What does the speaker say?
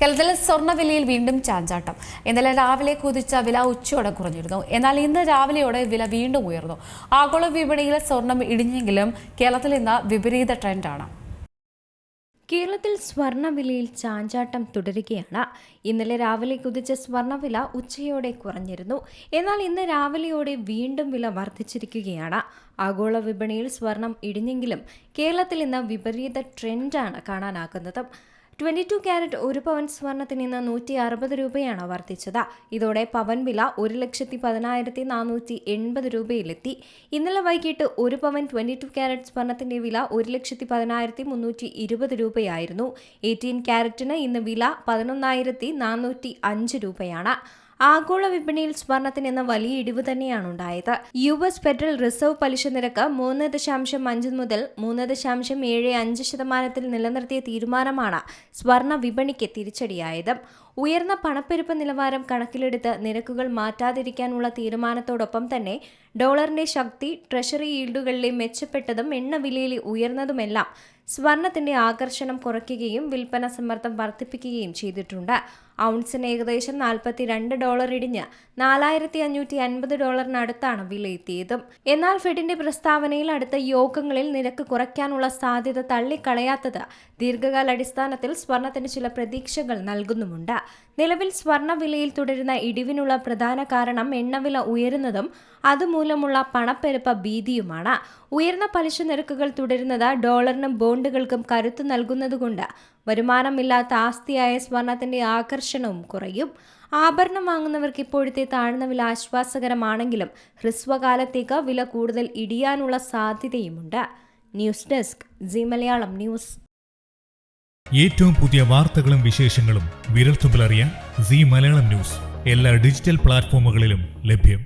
കേരളത്തിലെ സ്വർണ്ണവിലയിൽ വീണ്ടും ചാഞ്ചാട്ടം. ഇന്നലെ രാവിലെ കുതിച്ച വില ഉച്ചയോടെ കുറഞ്ഞിരുന്നു. എന്നാൽ ഇന്ന് രാവിലെയോടെ വില വീണ്ടും ഉയർന്നു. ആഗോള വിപണിയിൽ സ്വർണം ഇടിഞ്ഞെങ്കിലും കേരളത്തിൽ ഇന്ന് വിപരീത ട്രെൻഡാണ്. കേരളത്തിൽ സ്വർണ്ണവിലയിൽ ചാഞ്ചാട്ടം തുടരുകയാണ്. ഇന്നലെ രാവിലെ കുതിച്ച സ്വർണ്ണവില ഉച്ചയോടെ കുറഞ്ഞിരുന്നു. എന്നാൽ ഇന്ന് രാവിലെയോടെ വീണ്ടും വില വർദ്ധിച്ചിരിക്കുകയാണ്. ആഗോള വിപണിയിൽ സ്വർണം ഇടിഞ്ഞെങ്കിലും കേരളത്തിൽ ഇന്ന് വിപരീത ട്രെൻഡാണ് കാണാനാകുന്നത്. 22 ക്യാരറ്റ് 1 പവൻ സ്വർണത്തിന് ഇന്ന് 160 രൂപയാണ് വർദ്ധിച്ചത്. ഇതോടെ പവൻ വില 1,10,480 രൂപയിലെത്തി. ഇന്നലെ വൈകിട്ട് 1 പവൻ 22 ക്യാരറ്റ് സ്വർണത്തിന്റെ വില 1,10,320 രൂപയായിരുന്നു. 18 ക്യാരറ്റിന് ഇന്ന് വില 11,405 രൂപയാണ്. ആഗോള വിപണിയിൽ സ്വർണത്തിന് ഇന്ന് വലിയ ഇടിവ് തന്നെയാണ് ഉണ്ടായത്. US ഫെഡറൽ റിസർവ് പലിശ നിരക്ക് 3.5 മുതൽ 3.75% നിലനിർത്തിയ തീരുമാനമാണ് സ്വർണ വിപണിക്ക് തിരിച്ചടിയായത്. ഉയർന്ന പണപ്പെരുപ്പ നിലവാരം കണക്കിലെടുത്ത് നിരക്കുകൾ മാറ്റാതിരിക്കാനുള്ള തീരുമാനത്തോടൊപ്പം തന്നെ ഡോളറിന്റെ ശക്തി, ട്രഷറി ഈൽഡുകളിലെ മെച്ചപ്പെട്ടതും എണ്ണവിലയിലെ ഉയർന്നതുമെല്ലാം സ്വർണത്തിന്റെ ആകർഷണം കുറയ്ക്കുകയും വിൽപ്പന സമ്മർദ്ദം വർദ്ധിപ്പിക്കുകയും ചെയ്തിട്ടുണ്ട്. ഔൺസിന് ഏകദേശം $42 ഇടിഞ്ഞ് $4,550 വിലയെത്തിയതും. എന്നാൽ ഫെഡിന്റെ പ്രസ്താവനയിൽ അടുത്ത യോഗങ്ങളിൽ നിരക്ക് കുറയ്ക്കാനുള്ള സാധ്യത തള്ളിക്കളയാത്തത് ദീർഘകാലാടിസ്ഥാനത്തിൽ സ്വർണത്തിന് ചില പ്രതീക്ഷകൾ നൽകുന്നുമുണ്ട്. നിലവിൽ സ്വർണ്ണ വിലയിൽ തുടരുന്ന ഇടിവിനുള്ള പ്രധാന കാരണം എണ്ണവില ഉയരുന്നതും അതുമൂലമുള്ള പണപ്പെരുപ്പ ഭീതിയുമാണ്. ഉയർന്ന പലിശ നിരക്കുകൾ തുടരുന്നത് ഡോളറിനും ബോണ്ടുകൾക്കും കരുത്ത് നൽകുന്നതുകൊണ്ട് വരുമാനമില്ലാത്ത ആസ്തിയായ സ്വർണത്തിന്റെ ആകർഷണവും കുറയും. ആഭരണം വാങ്ങുന്നവർക്ക് ഇപ്പോഴത്തെ താഴ്ന്ന വില ആശ്വാസകരമാണെങ്കിലും ഹ്രസ്വകാലത്തേക്ക് വില കൂടുതൽ ഇടിയാനുള്ള സാധ്യതയുമുണ്ട്. News desk Zee Malayalam news. ഏറ്റവും പുതിയ വാർത്തകളും വിശേഷങ്ങളും വിരൽത്തുമ്പിലറിയാൻ സീ മലയാളം ന്യൂസ് എല്ലാ ഡിജിറ്റൽ പ്ലാറ്റ്ഫോമുകളിലും ലഭ്യം.